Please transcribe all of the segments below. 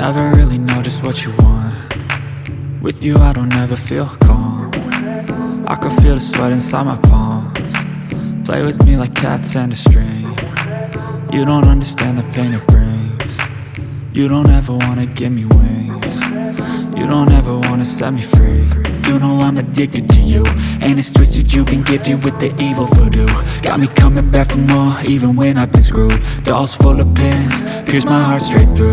Never really know just what you want. With you I don't ever feel calm. I can feel the sweat inside my palms. Play with me like cats and a string. You don't understand the pain it brings. You don't ever wanna give me wings. You don't ever wanna set me free. You know I'm addicted to you, and it's twisted, you've been gifted with the evil voodoo. Got me coming back for more, even when I've been screwed. Dolls full of pins, pierce my heart straight through.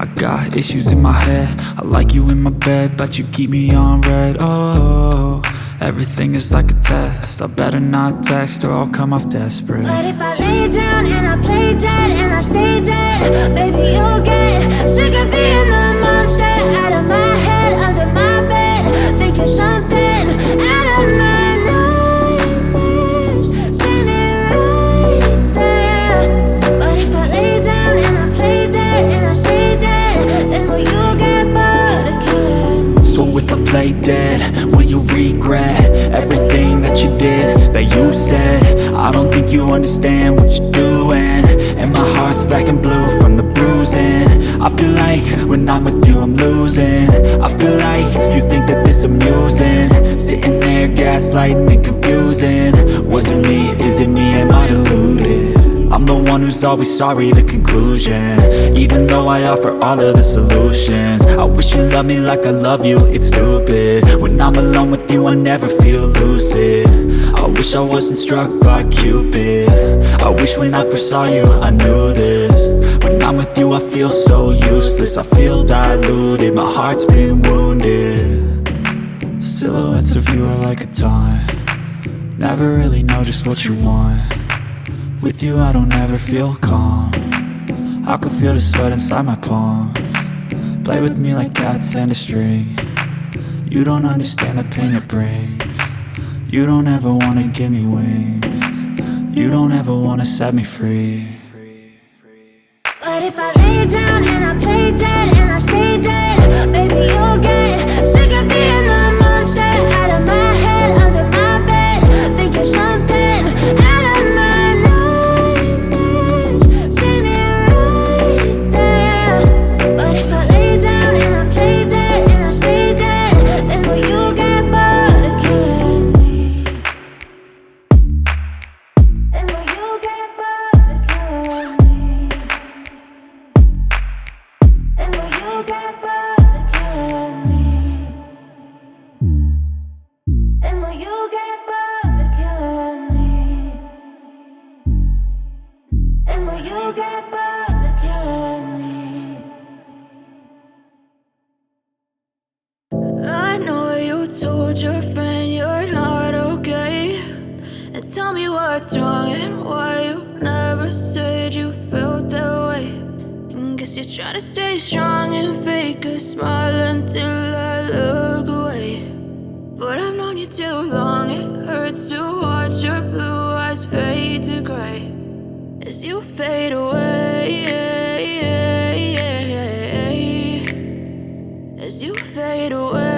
I got issues in my head, I like you in my bed, but you keep me on red. Oh, everything is like a test, I better not text or I'll come off desperate. But if I lay down and I play dead and I stay dead, baby you'll get sick of being the monster out of my head, under my bed, thinking something out of my nightmares, standing right there. But if I lay down and I play dead and I stay dead, then will you get bored of killing me? So if I play dead, will you regret everything that you did, that you said? I don't think you understand what you're doing, and my heart's black and blue from the bruising. I feel like when I'm with you I'm losing. I feel like you think that this amusing, sitting there gaslighting and confusing. Was it me? Is it me? Am I deluded? I'm the one who's always sorry, the conclusion, even though I offer all of the solutions. I wish you loved me like I love you, it's stupid. When I'm alone with you I never feel lucid. I wish I wasn't struck by Cupid. I wish when I first saw you I knew this. When I'm with you I feel so useless, I feel diluted, my heart's been wounded. Silhouettes of you are like a taunt. Never really know just what you want. With you I don't ever feel calm. I can feel the sweat inside my palms. Play with me like cats and a string. You don't understand the pain it brings. You don't ever wanna give me wings. You don't ever wanna set me free. But if I lay down and I play dead and I stay dead, baby you'll get sick of being the monster out of my head, under my bed, thinking something out of my nightmares, standing right there. But if I lay down and I play dead and I stay dead, then will you get bored of killing me? Then will you get bored of killing me? And will you get bored of killing me? And will you get bored of killing me? And will you get bored of killing me? I know you told your friend you're not okay, and tell me what's wrong and why you never said you felt that way. Guess you're trying to stay strong and fake a smile until I look away. But I've known you too long, it hurts to watch your blue eyes fade to gray as you fade away, as you fade away.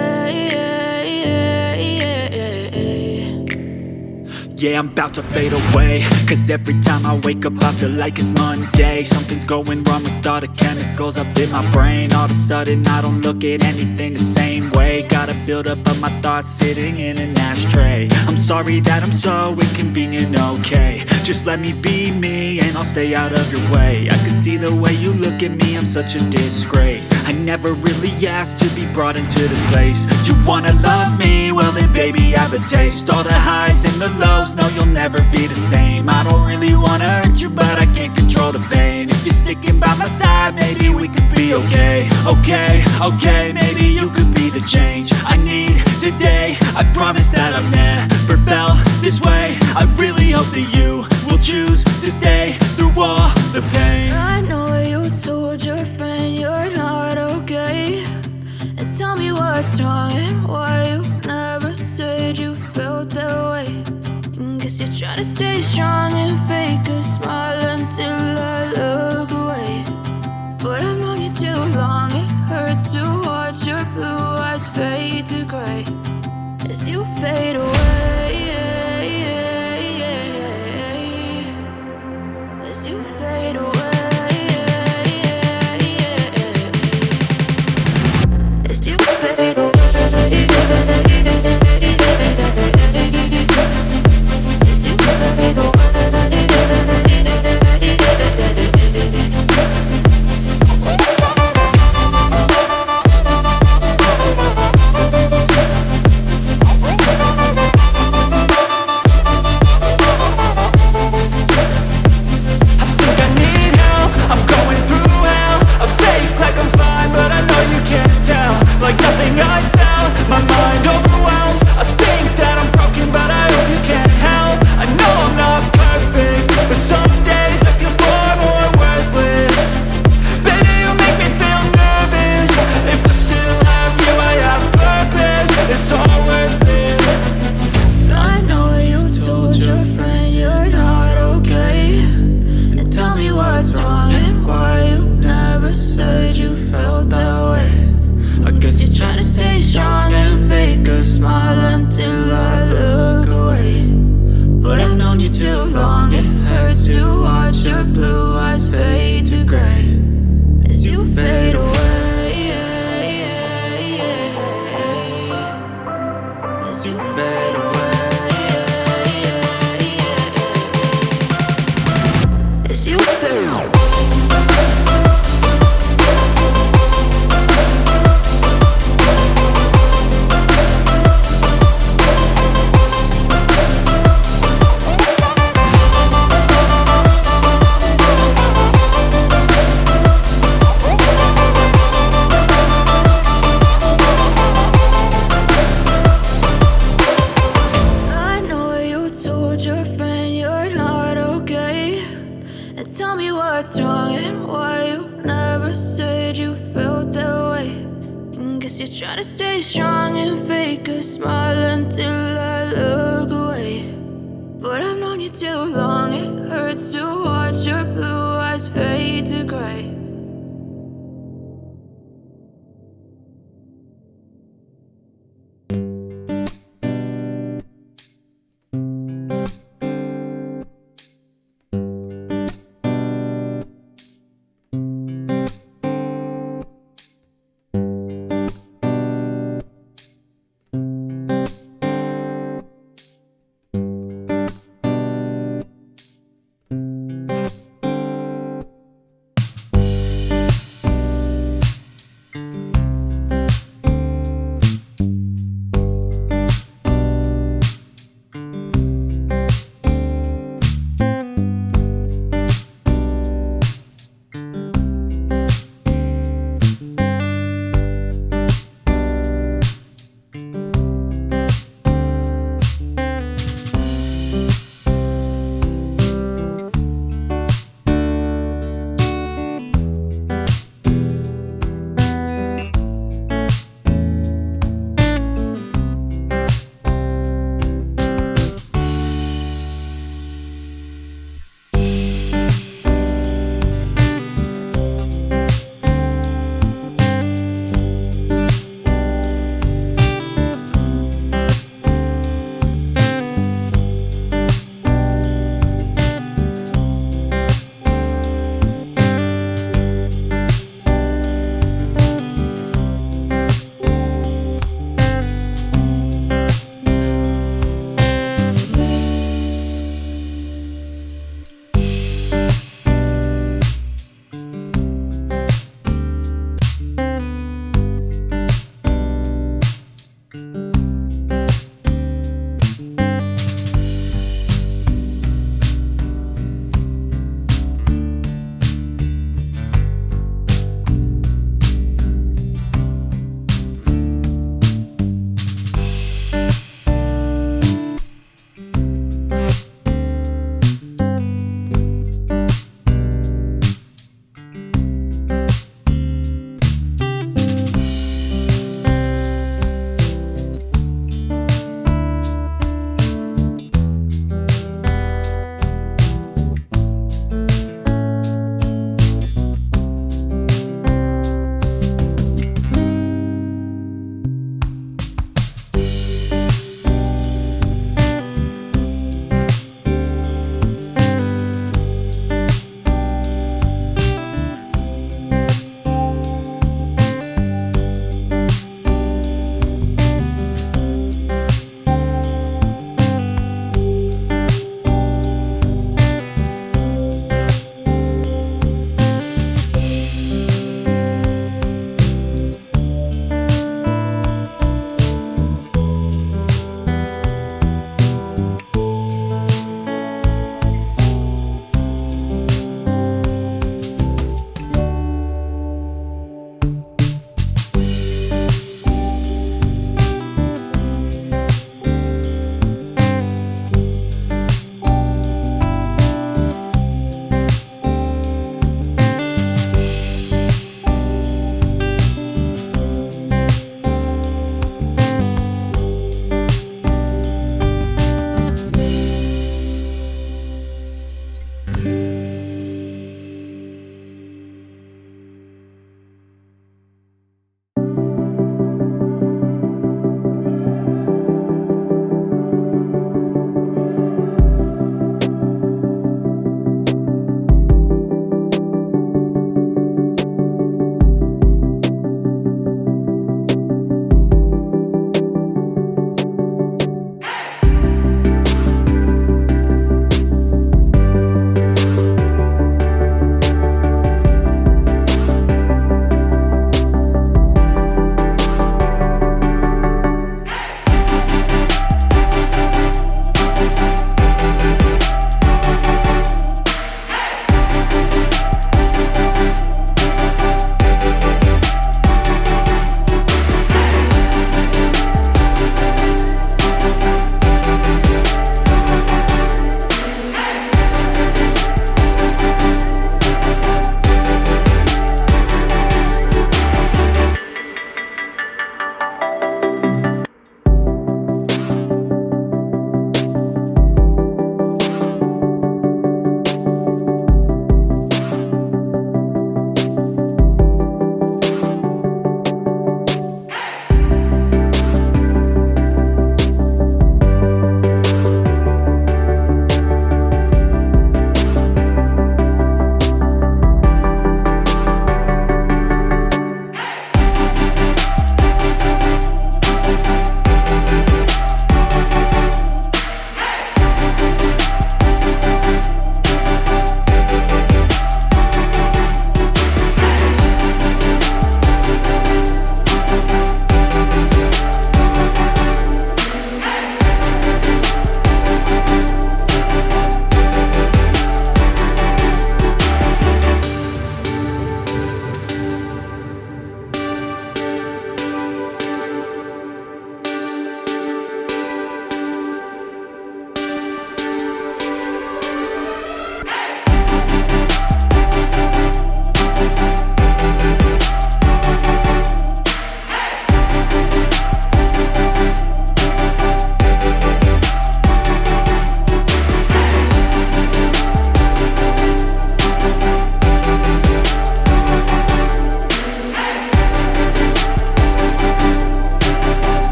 Yeah, I'm about to fade away, cause every time I wake up I feel like it's Monday. Something's going wrong with all the chemicals up in my brain. All of a sudden I don't look at anything the same way. Gotta build up of my thoughts sitting in an ashtray. I'm sorry that I'm so inconvenient, okay. Just let me be me and I'll stay out of your way. I can see the way you look at me, I'm such a disgrace. I never really asked to be brought into this place. You wanna love me? Well then baby have a taste. All the highs and the lows, no you'll never be the same. I don't really wanna hurt you but I can't control the pain. If you're sticking by my side maybe we could be okay. Okay, maybe you could be the change I need today. I promise that I've never felt this way. I really hope that you will choose to stay through all the pain. I know you told your friend you're not okay, and tell me what's wrong and why you never said you felt that way. Guess you're trying to stay strong and fake a smile until I look away. But I've known you too long, it hurts to watch your blue eyes fade to gray as you fade away, as you fade away. as you fade away. As you fade away. Tell me what's wrong and why you never said you felt that way. And guess you're trying to stay strong and fake a smile until I look away. But I've known you too long, it hurts to watch your blue eyes fade to gray.